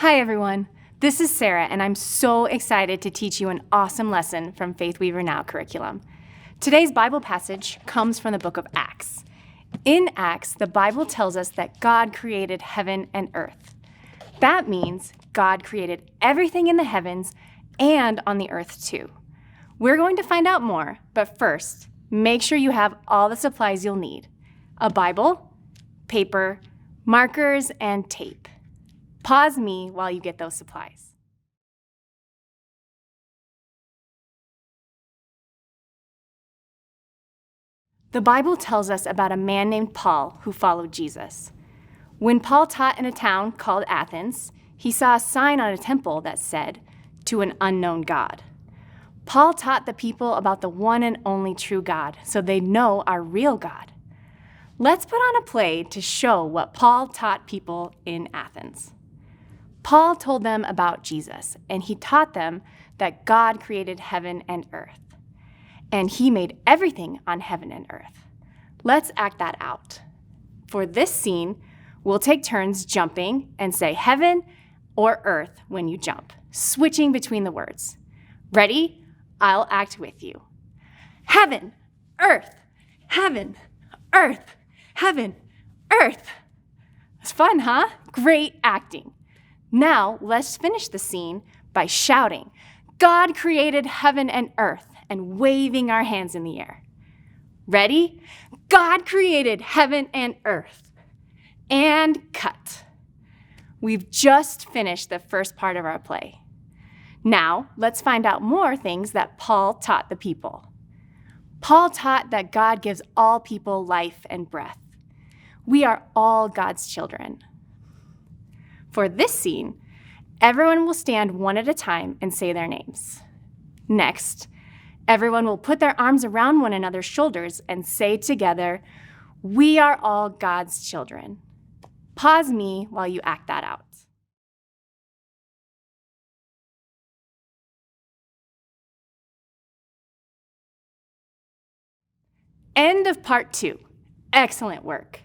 Hi everyone, this is Sarah and I'm so excited to teach you an awesome lesson from FaithWeaver Now curriculum. Today's Bible passage comes from the book of Acts. In Acts, the Bible tells us that God created heaven and earth. That means God created everything in the heavens and on the earth too. We're going to find out more, but first, make sure you have all the supplies you'll need: a Bible, paper, markers, and tape. Pause me while you get those supplies. The Bible tells us about a man named Paul who followed Jesus. When Paul taught in a town called Athens, he saw a sign on a temple that said, "To an unknown God." Paul taught the people about the one and only true God so they'd know our real God. Let's put on a play to show what Paul taught people in Athens. Paul told them about Jesus, and he taught them that God created heaven and earth. And he made everything on heaven and earth. Let's act that out. For this scene, we'll take turns jumping and say heaven or earth when you jump, switching between the words. Ready? I'll act with you. Heaven, earth, heaven, earth, heaven, earth. It's fun, huh? Great acting. Now, let's finish the scene by shouting, "God created heaven and earth," and waving our hands in the air. Ready? God created heaven and earth. And cut. We've just finished the first part of our play. Now, let's find out more things that Paul taught the people. Paul taught that God gives all people life and breath. We are all God's children. For this scene, everyone will stand one at a time and say their names. Next, everyone will put their arms around one another's shoulders and say together, "We are all God's children." Pause me while you act that out. End of part 2. Excellent work.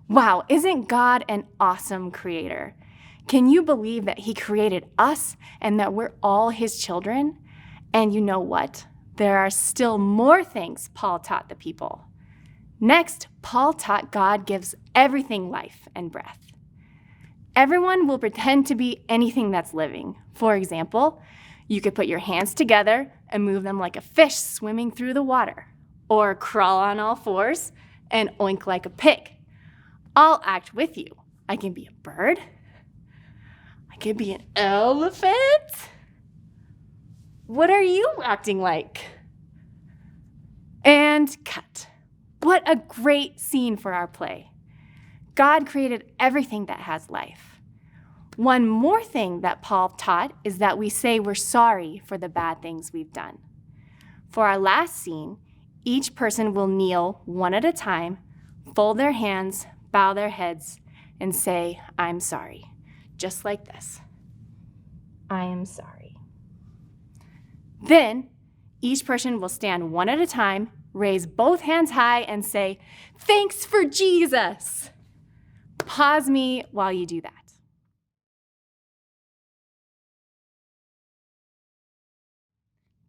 Wow, isn't God an awesome creator? Can you believe that he created us and that we're all his children? And you know what? There are still more things Paul taught the people. Next, Paul taught God gives everything life and breath. Everyone will pretend to be anything that's living. For example, you could put your hands together and move them like a fish swimming through the water, or crawl on all fours and oink like a pig. I'll act with you. I can be a bird. I can be an elephant. What are you acting like? And cut. What a great scene for our play. God created everything that has life. One more thing that Paul taught is that we say we're sorry for the bad things we've done. For our last scene, each person will kneel one at a time, fold their hands, bow their heads, and say, "I'm sorry." Just like this. I am sorry. Then, each person will stand one at a time, raise both hands high, and say, "Thanks for Jesus." Pause me while you do that.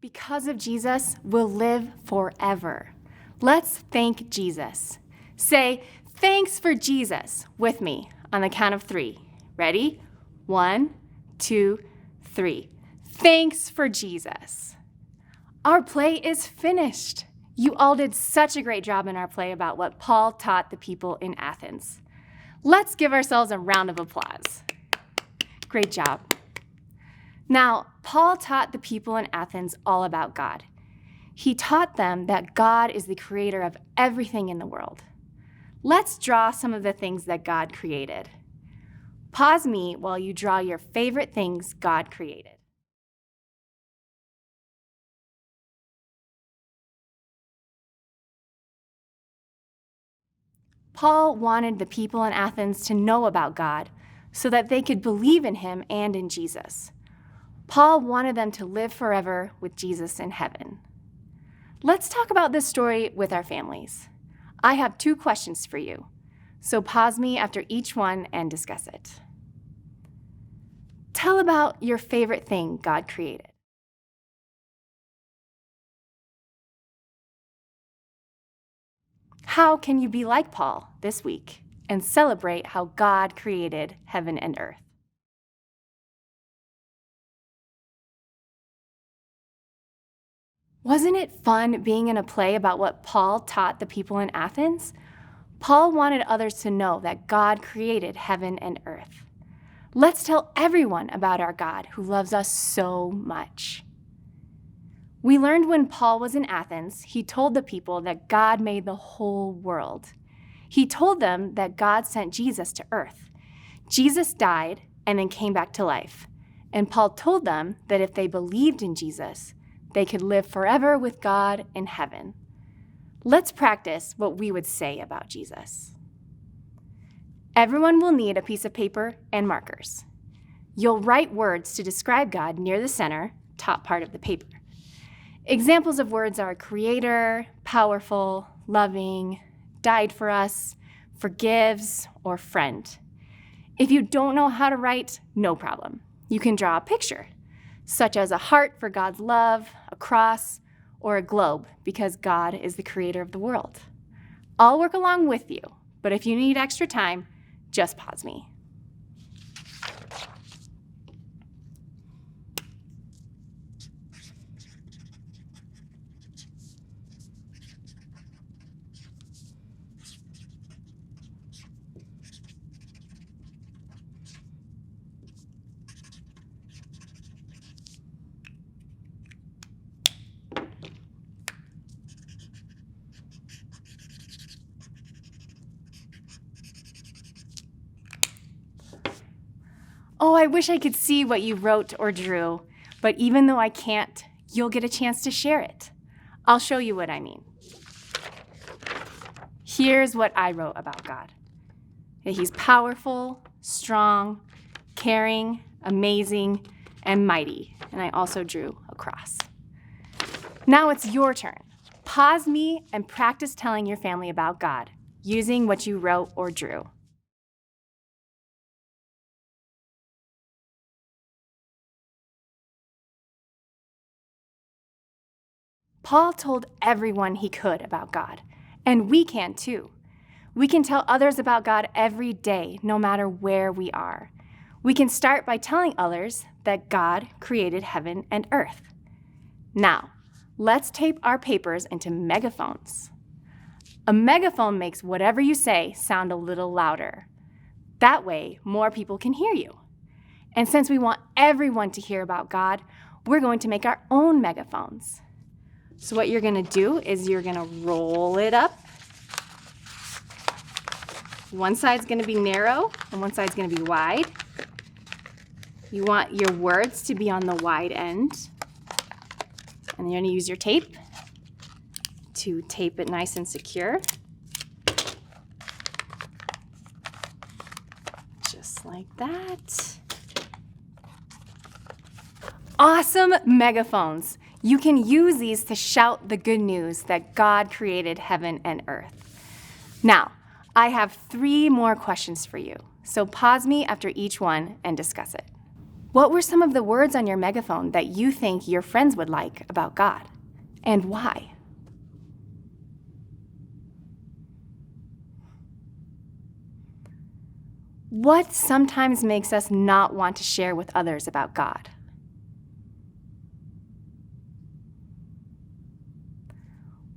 Because of Jesus, we'll live forever. Let's thank Jesus. Say, "Thanks for Jesus," with me on the count of 3. Ready? 1, 2, 3. Thanks for Jesus. Our play is finished. You all did such a great job in our play about what Paul taught the people in Athens. Let's give ourselves a round of applause. Great job. Now, Paul taught the people in Athens all about God. He taught them that God is the creator of everything in the world. Let's draw some of the things that God created. Pause me while you draw your favorite things God created. Paul wanted the people in Athens to know about God so that they could believe in him and in Jesus. Paul wanted them to live forever with Jesus in heaven. Let's talk about this story with our families. I have 2 questions for you, so pause me after each one and discuss it. Tell about your favorite thing God created. How can you be like Paul this week and celebrate how God created heaven and earth? Wasn't it fun being in a play about what Paul taught the people in Athens? Paul wanted others to know that God created heaven and earth. Let's tell everyone about our God who loves us so much. We learned when Paul was in Athens, he told the people that God made the whole world. He told them that God sent Jesus to earth. Jesus died and then came back to life. And Paul told them that if they believed in Jesus, they could live forever with God in heaven. Let's practice what we would say about Jesus. Everyone will need a piece of paper and markers. You'll write words to describe God near the center, top part of the paper. Examples of words are creator, powerful, loving, died for us, forgives, or friend. If you don't know how to write, no problem. You can draw a picture, such as a heart for God's love, a cross, or a globe, because God is the creator of the world. I'll work along with you, but if you need extra time, just pause me. Oh, I wish I could see what you wrote or drew, but even though I can't, you'll get a chance to share it. I'll show you what I mean. Here's what I wrote about God. That He's powerful, strong, caring, amazing, and mighty. And I also drew a cross. Now it's your turn. Pause me and practice telling your family about God using what you wrote or drew. Paul told everyone he could about God, and we can too. We can tell others about God every day, no matter where we are. We can start by telling others that God created heaven and earth. Now, let's tape our papers into megaphones. A megaphone makes whatever you say sound a little louder. That way, more people can hear you. And since we want everyone to hear about God, we're going to make our own megaphones. So what you're gonna do is you're gonna roll it up. One side's gonna be narrow and one side's gonna be wide. You want your words to be on the wide end. And you're gonna use your tape to tape it nice and secure. Just like that. Awesome megaphones. You can use these to shout the good news that God created heaven and earth. Now, I have 3 more questions for you, so pause me after each one and discuss it. What were some of the words on your megaphone that you think your friends would like about God, and why? What sometimes makes us not want to share with others about God?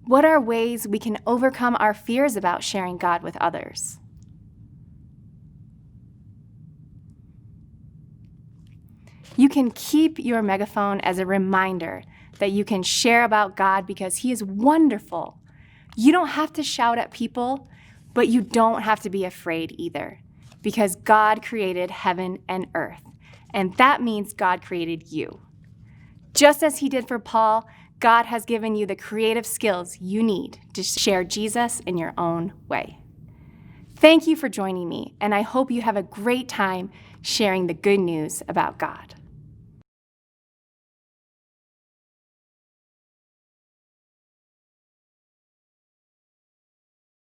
What are ways we can overcome our fears about sharing God with others? You can keep your megaphone as a reminder that you can share about God because He is wonderful. You don't have to shout at people, but you don't have to be afraid either, because God created heaven and earth, and that means God created you. Just as He did for Paul, God has given you the creative skills you need to share Jesus in your own way. Thank you for joining me, and I hope you have a great time sharing the good news about God.